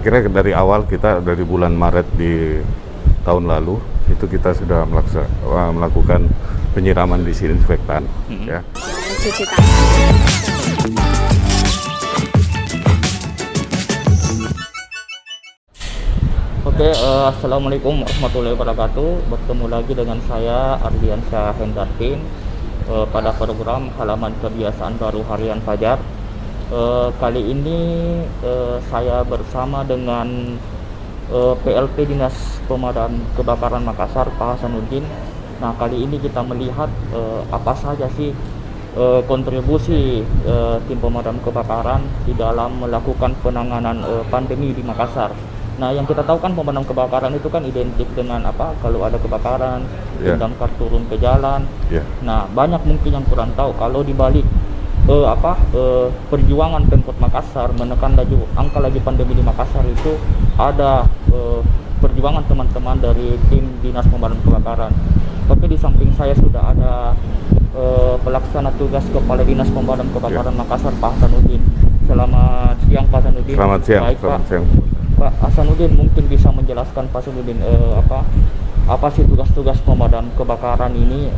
Kira dari awal kita dari bulan Maret di tahun lalu itu kita sudah melakukan penyiraman disinfektan, ya. Cuci tangan. Oke, assalamualaikum warahmatullahi wabarakatuh. Bertemu lagi dengan saya Ardiansyah Hendartin pada program Halaman Kebiasaan Baru Harian Fajar. Kali ini saya bersama dengan PLT Dinas Pemadam Kebakaran Makassar, Pak Hasanuddin. Nah, kali ini kita melihat apa saja sih kontribusi tim pemadam kebakaran di dalam melakukan penanganan pandemi di Makassar. Nah, yang kita tahu kan pemadam kebakaran itu kan identik dengan apa? Kalau ada kebakaran, damkar turun ke jalan. Nah, banyak mungkin yang kurang tahu kalau di balik perjuangan Pemkot Makassar menekan angka laju pandemi di Makassar itu ada perjuangan teman-teman dari tim Dinas Pemadam Kebakaran. Tapi di samping saya sudah ada pelaksana tugas Kepala Dinas Pemadam Kebakaran Makassar, Pak Hasanuddin. Selamat siang, Pak Hasanuddin. Selamat siang. Baik, Selamat Pak. siang. Pak Hasanuddin mungkin bisa menjelaskan Pak Hasanuddin apa sih tugas-tugas pemadam kebakaran ini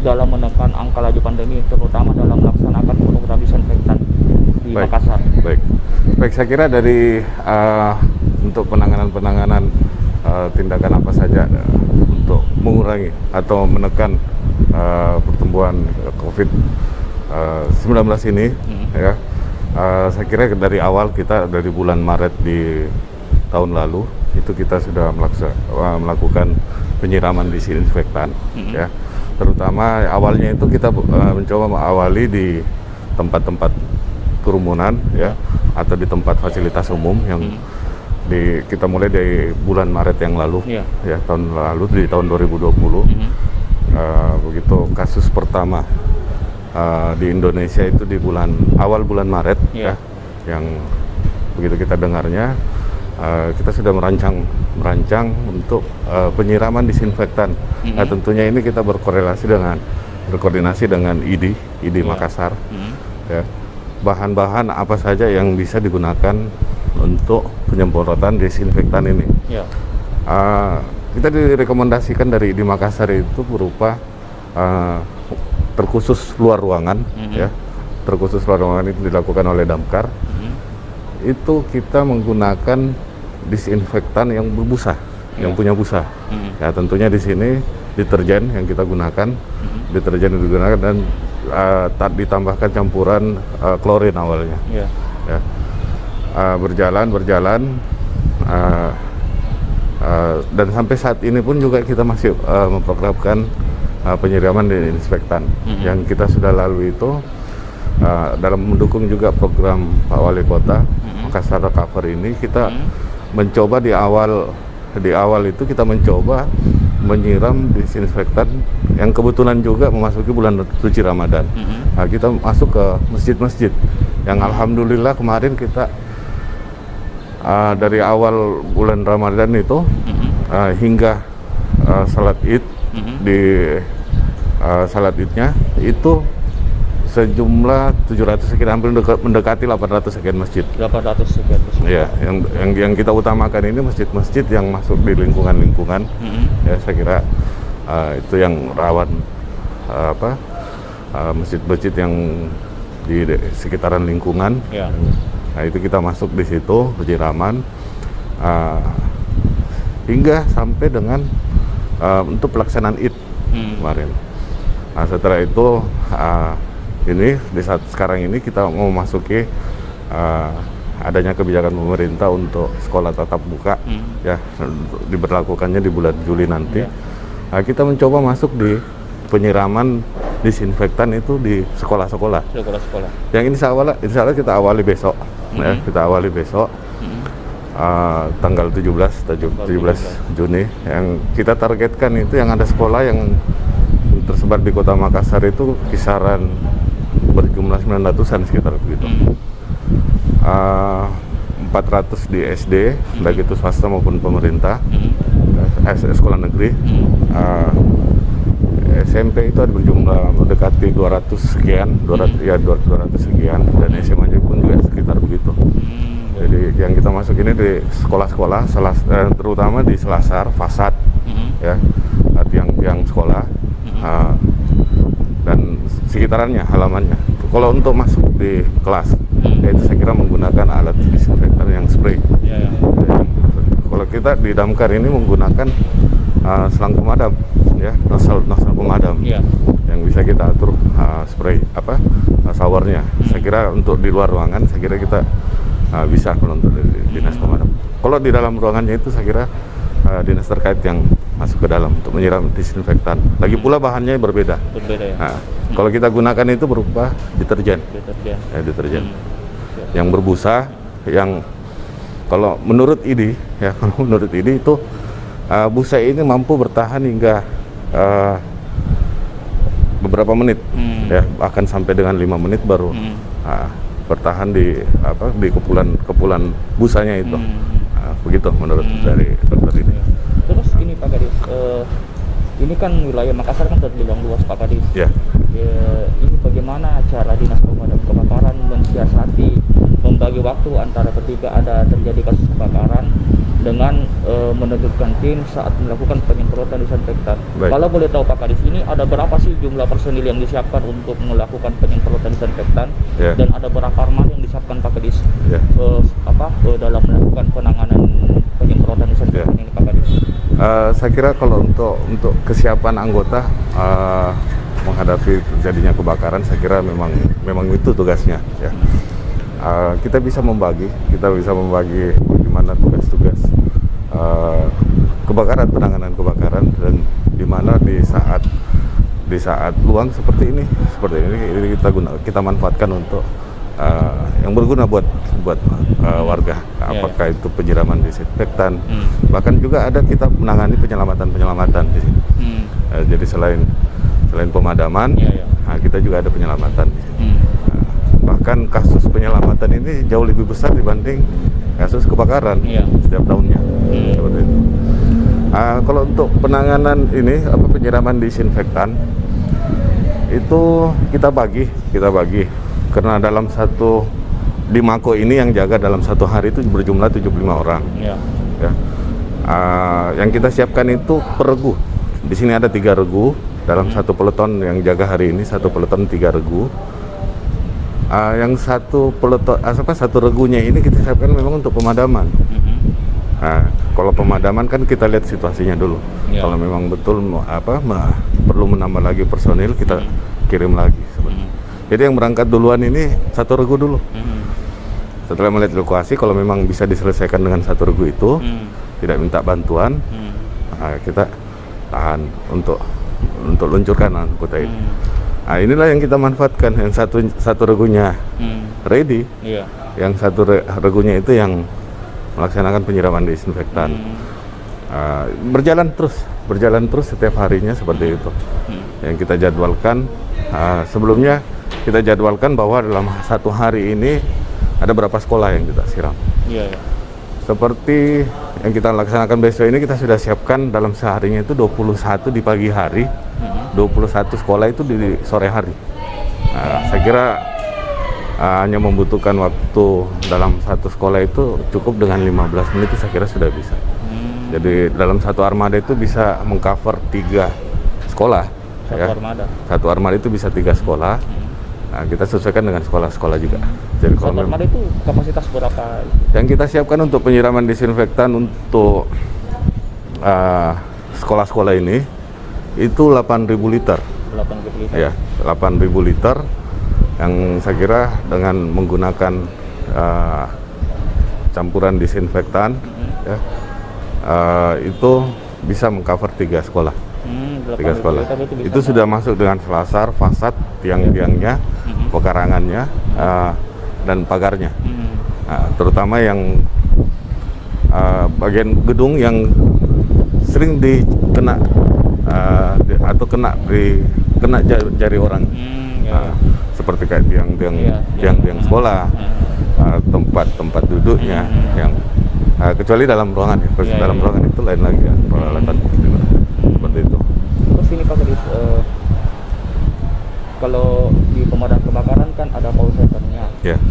dalam menekan angka laju pandemi, terutama dalam melaksanakan program disinfektan di Makassar. Baik, saya kira dari untuk penanganan tindakan apa saja untuk mengurangi atau menekan pertumbuhan COVID-19 ini, ya. Saya kira dari awal kita dari bulan Maret di tahun lalu itu kita sudah melakukan penyiraman disinfektan, ya. Terutama awalnya itu kita mencoba mengawali di tempat-tempat kerumunan, ya, atau di tempat fasilitas umum yang kita mulai dari bulan Maret yang lalu, ya, tahun lalu di tahun 2020. Begitu kasus pertama di Indonesia itu di awal bulan Maret, ya, yang begitu kita dengarnya, kita sudah merancang untuk penyiraman disinfektan. Nah, tentunya ini kita berkoordinasi dengan ID Makassar, ya. Bahan-bahan apa saja yang bisa digunakan untuk penyemprotan disinfektan ini. Kita direkomendasikan dari ID Makassar itu berupa terkhusus luar ruangan, ya. Terkhusus luar ruangan itu dilakukan oleh damkar. Itu kita menggunakan disinfektan yang berbusa, yang punya busa. Ya, tentunya di sini deterjen yang kita gunakan, dan ditambahkan campuran klorin awalnya. Ya. Berjalan dan sampai saat ini pun juga kita masih memprogramkan penyiraman disinfektan. Yang kita sudah lalui itu dalam mendukung juga program Pak Wali Kota Makassar Recover ini, kita mencoba di awal itu kita mencoba menyiram disinfektan yang kebetulan juga memasuki bulan suci Ramadan. Nah, kita masuk ke masjid-masjid yang alhamdulillah kemarin kita dari awal bulan Ramadan itu hingga salat Id, di salat Idnya itu sejumlah 700 sekian, hampir mendekati 800 sekian masjid. 800 sekian masjid. Ya, yang kita utamakan ini masjid-masjid yang masuk di lingkungan-lingkungan. Ya, saya kira itu yang rawan masjid-masjid yang di sekitaran lingkungan. Nah, itu kita masuk di situ penyiraman hingga sampai dengan untuk pelaksanaan Id kemarin. Nah, setelah itu ini di saat sekarang ini kita mau memasuki adanya kebijakan pemerintah untuk sekolah tatap muka, ya, diberlakukannya di bulan Juli nanti. Nah, kita mencoba masuk di penyiraman disinfektan itu di sekolah-sekolah. Yang ini insya Allah kita awali besok, ya, kita awali besok tanggal 17 Juni. Yang kita targetkan itu yang ada sekolah yang tersebar di Kota Makassar itu kisaran berjumlah 900-an sekitar begitu. 400 di SD, baik itu swasta maupun pemerintah, sekolah negeri. SMP itu ada berjumlah mendekati 200 sekian, 200 sekian, dan SMA pun juga sekitar begitu. Jadi yang kita masuk ini di sekolah-sekolah, terutama di selasar, fasad, ya, tiang-tiang sekolah, dan sekitarannya, halamannya. Kalau untuk masuk di kelas, itu saya kira menggunakan alat disinfektan yang spray. Kalau kita di damkar ini menggunakan selang pemadam, ya, nozzle pemadam, yang bisa kita atur spray showernya. Saya kira untuk di luar ruangan, saya kira kita bisa kalau untuk dinas pemadam. Kalau di dalam ruangannya itu saya kira dinas terkait yang masuk ke dalam untuk menyiram disinfektan. Lagi pula bahannya berbeda. Ya. Nah, kalau kita gunakan itu berupa deterjen. Deterjen. Yang berbusa, yang kalau menurut IDI, ya, menurut IDI itu busa ini mampu bertahan hingga beberapa menit, ya, bahkan sampai dengan 5 menit baru bertahan di kepulan busanya itu. Begitu menurut dari dokter ini. Terus ini Pak Kadis, ini kan wilayah Makassar kan terbilang luas Pak Kadis. Ini bagaimana cara dinas pemadam kebakaran mensiasati membagi waktu antara ketika ada terjadi kasus kebakaran dengan menerjunkan tim saat melakukan penyemprotan disinfektan. Kalau boleh tahu Pak Kadis, ini ada berapa sih jumlah personil yang disiapkan untuk melakukan penyemprotan disinfektan, dan ada berapa armada yang disiapkan Pak Kadis dalam melakukan penanganan penyemprotan disinfektan ini Pak Kadis? Saya kira kalau untuk kesiapan anggota menghadapi terjadinya kebakaran, saya kira memang itu tugasnya, ya. Kita bisa membagi bagaimana tugas-tugas kebakaran, penanganan kebakaran, dan di mana di saat luang seperti ini kita manfaatkan untuk yang berguna buat warga. Apakah itu penyiraman disinfektan, bahkan juga ada kita menangani penyelamatan di sini. Jadi selain pemadaman, kita juga ada penyelamatan di sini. Bahkan kasus penyelamatan ini jauh lebih besar dibanding kasus kebakaran setiap tahunnya. Seperti itu. Kalau untuk penanganan ini penyiraman disinfektan itu kita bagi karena dalam di Mako ini yang jaga dalam satu hari itu berjumlah 75 orang. Ya. Yang kita siapkan itu per regu. Di sini ada 3 regu dalam satu peleton yang jaga hari ini, satu peleton 3 regu. Yang satu regunya ini kita siapkan memang untuk pemadaman. Kalau pemadaman kan kita lihat situasinya dulu. Kalau memang betul perlu menambah lagi personil, kita kirim lagi. Jadi yang berangkat duluan ini satu regu dulu. Setelah melihat lokasi, kalau memang bisa diselesaikan dengan satu regu itu, tidak minta bantuan, kita tahan untuk luncurkan anggota ini. Inilah yang kita manfaatkan, yang satu regunya ready, yang satu regunya itu yang melaksanakan penyiraman disinfektan. Berjalan terus setiap harinya seperti itu. Yang kita jadwalkan, sebelumnya kita jadwalkan bahwa dalam satu hari ini ada berapa sekolah yang kita siram. Seperti yang kita laksanakan besok ini, kita sudah siapkan dalam seharinya itu 21 di pagi hari, 21 sekolah itu di sore hari. Saya kira hanya membutuhkan waktu dalam satu sekolah itu cukup dengan 15 menit, saya kira sudah bisa. Jadi dalam satu armada itu bisa mengcover 3 sekolah. Satu armada itu bisa 3 sekolah. Kita sesuaikan dengan sekolah-sekolah juga. Jadi satu armada itu kapasitas berapa? Yang kita siapkan untuk penyiraman disinfektan untuk sekolah-sekolah ini itu 8.000 liter. 8.000 liter. Ya, 8.000 liter yang saya kira dengan menggunakan campuran disinfektan, itu bisa mengcover 3 sekolah. 3 sekolah. Itu sudah masuk dengan selasar, fasad, tiang-tiangnya, pekarangannya, dan pagarnya. Terutama yang bagian gedung yang sering dikena atau kena jari orang, seperti kayak tiang sekolah, tempat duduknya, yang kecuali dalam ruangan, dalam ruangan itu lain lagi ya, peralatan seperti itu. Terus ini Pak Kadis, kalau di pemadam kebakaran kan ada call center-nya.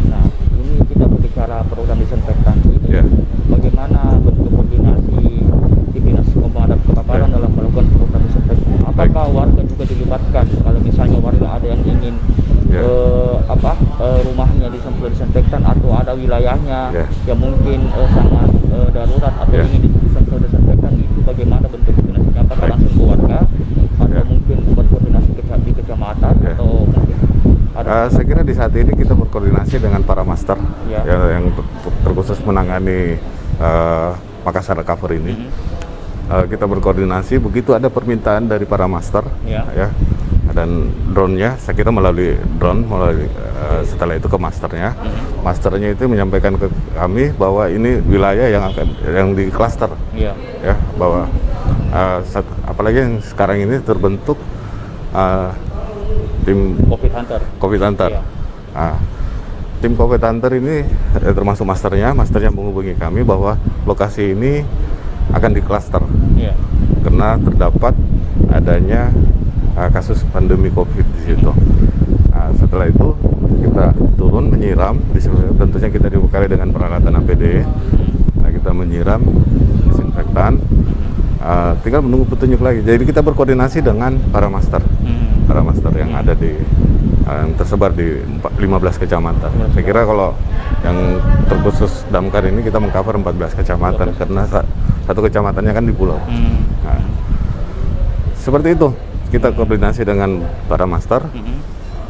Nah, ini kita bekerja berbicara program disinfektan ini, Ya. bagaimana bentuk koordinasi di Dinas Pemadam Kebakaran dalam melakukan program disinfektan? Apakah warga juga dilibatkan? Kalau misalnya warga ada yang ingin Ya. rumahnya disemprot disinfektan, atau ada wilayahnya Ya. yang mungkin sangat darurat atau Ya. ingin disemprot disinfektan, itu bagaimana bentuk koordinasinya? Apakah Baik. langsung ke warga atau Ya. mungkin berkoordinasi di kecamatan Ya. atau mungkin ada? Saya kira di saat ini kita berkoordinasi dengan para master Ya. yang terkhusus menangani Makassar Recover ini. Kita berkoordinasi begitu ada permintaan dari para master, Ya. dan drone-nya saya kira melalui drone, setelah itu ke masternya. Masternya itu menyampaikan ke kami bahwa ini wilayah yang di klaster, Iya. ya, bahwa apalagi yang sekarang ini terbentuk tim Covid Hunter. Covid Hunter. Iya. Tim Covid Hunter ini termasuk masternya menghubungi kami bahwa lokasi ini akan diklaster Iya. karena terdapat adanya kasus pandemi Covid di situ. Setelah itu kita turun menyiram, tentunya kita dibekali dengan peralatan APD. Kita menyiram disinfektan, tinggal menunggu petunjuk lagi. Jadi kita berkoordinasi dengan para master yang ada di yang tersebar di 15 kecamatan. Saya kira kalau yang terkhusus Damkar ini kita mengcover 14 kecamatan karena satu kecamatannya kan di pulau. Nah, seperti itu, kita koordinasi dengan para master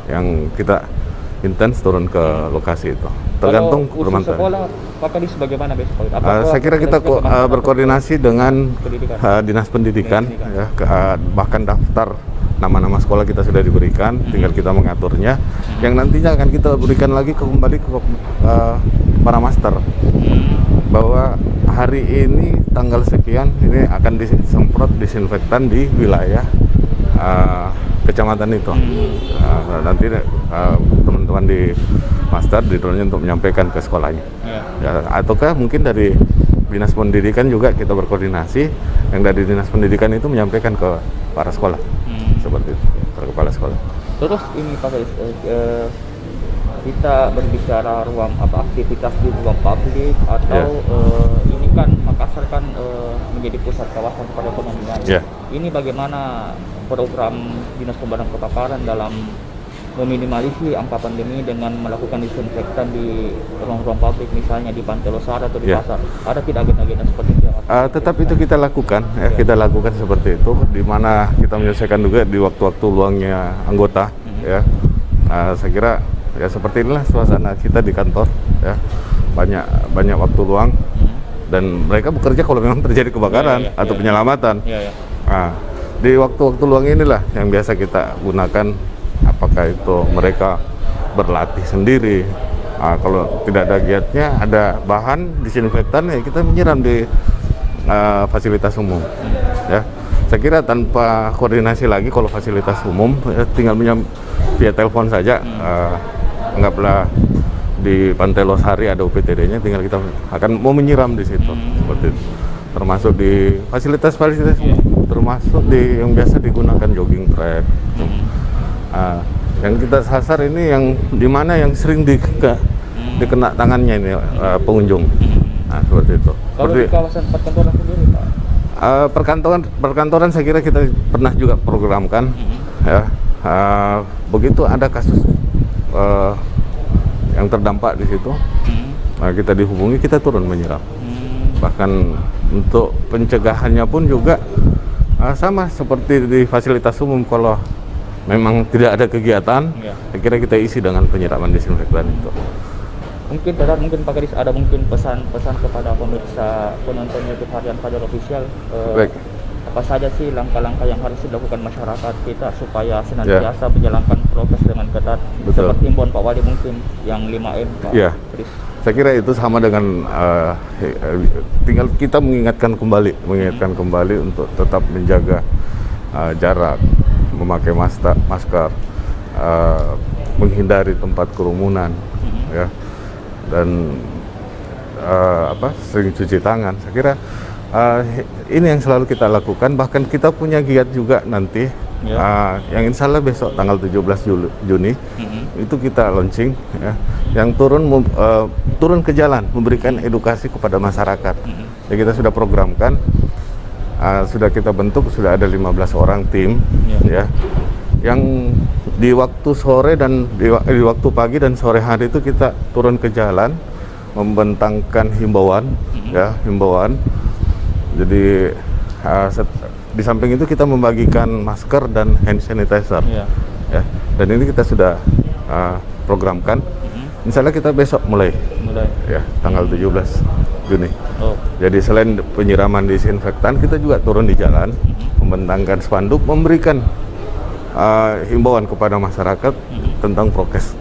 yang kita intens turun ke lokasi itu. Tergantung Kalau permasalahan. khusus sekolah, Pak Kadis bagaimana besok? Saya kira kita berkoordinasi dengan pendidikan? Dinas Pendidikan, ya, bahkan daftar nama-nama sekolah kita sudah diberikan, tinggal kita mengaturnya. Yang nantinya akan kita berikan lagi kembali ke para master bahwa hari ini tanggal sekian ini akan disemprot disinfektan di wilayah kecamatan itu. Nanti teman-teman di master di drone untuk menyampaikan ke sekolahnya. Ya, ataukah mungkin dari Dinas Pendidikan juga kita berkoordinasi, yang dari Dinas Pendidikan itu menyampaikan ke para sekolah. Seperti itu, para kepala sekolah. Terus ini Pak Kadis, kita berbicara ruang aktivitas di ruang publik atau ini kan Makassar kan menjadi pusat kawasan perekonomian. Ini bagaimana program Dinas Pemadam Kebakaran dalam meminimalisir angka pandemi dengan melakukan disinfektan di ruang-ruang publik, misalnya di Pantai Losara atau di pasar? Ada tidak agenda-agenda seperti itu? Tetap itu kita lakukan, kita lakukan seperti itu, di mana kita menyelesaikan juga di waktu-waktu luangnya anggota. Ya, saya kira ya seperti inilah suasana kita di kantor, ya, banyak waktu luang dan mereka bekerja kalau memang terjadi kebakaran atau penyelamatan. Di waktu-waktu luang inilah yang biasa kita gunakan, apakah itu mereka berlatih sendiri, kalau tidak ada giatnya, ada bahan disinfektan, ya kita menyiram di fasilitas umum. Ya, saya kira tanpa koordinasi lagi, kalau fasilitas umum ya, tinggal via telepon saja. Anggaplah di Pantai Losari ada UPTD-nya, tinggal kita akan mau menyiram di situ, seperti itu. Termasuk di fasilitas termasuk di yang biasa digunakan jogging track. Yang kita sasar ini yang dimana yang sering dikena tangannya ini pengunjung. Seperti itu. Kalau di kawasan perkantoran sendiri, Pak? Perkantoran saya kira kita pernah juga programkan. Ya, begitu ada kasus yang terdampak di situ, kita dihubungi, kita turun menyiram. Bahkan untuk pencegahannya pun juga sama seperti di fasilitas umum, kalau memang tidak ada kegiatan, saya kira kita isi dengan penyiraman disinfektan itu. Mungkin Pak Kadis ada mungkin pesan-pesan kepada pemirsa penonton YouTube Harian Fajar Official. Baik. Apa saja sih langkah-langkah yang harus dilakukan masyarakat kita supaya senantiasa menjalankan prokes dengan ketat? Betul. Seperti himbauan Pak Wali mungkin yang 5M, Pak Kadis. Saya kira itu sama dengan tinggal kita mengingatkan kembali untuk tetap menjaga jarak, memakai masker, menghindari tempat kerumunan, ya, dan sering cuci tangan. Saya kira ini yang selalu kita lakukan. Bahkan kita punya giat juga nanti Ya. Yang insya Allah besok tanggal 17 Juni Mm-mm. itu kita launching, ya, yang turun ke jalan memberikan edukasi kepada masyarakat. Mm-mm. Ya, kita sudah programkan, sudah kita bentuk, sudah ada 15 orang tim, Ya. ya, yang di waktu sore dan di waktu pagi dan sore hari itu kita turun ke jalan membentangkan himbauan, ya, himbauan. Jadi di samping itu kita membagikan masker dan hand sanitizer, Ya. ya, dan ini kita sudah programkan. Insya Allah kita besok mulai, ya, tanggal 17 Juni. Oh. Jadi selain penyiraman disinfektan, kita juga turun di jalan, membentangkan spanduk, memberikan himbauan kepada masyarakat tentang prokes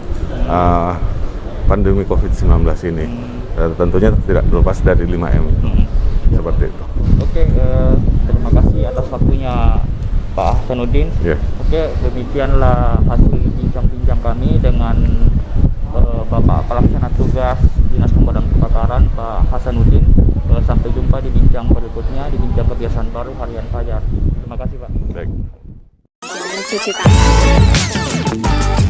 pandemi COVID-19 ini. Dan tentunya tidak terlepas dari 5M. Seperti itu. Oke, terima kasih atas waktunya Pak Hasanuddin. Ya. Oke, demikianlah hasil bincang-bincang kami dengan Bapak Pelaksana Tugas Dinas Pemadam Kebakaran Pak Hasanuddin. Sampai jumpa di bincang berikutnya, di bincang kebiasaan baru harian Fajar. Terima kasih Pak. Baik. Jangan cuci tangan.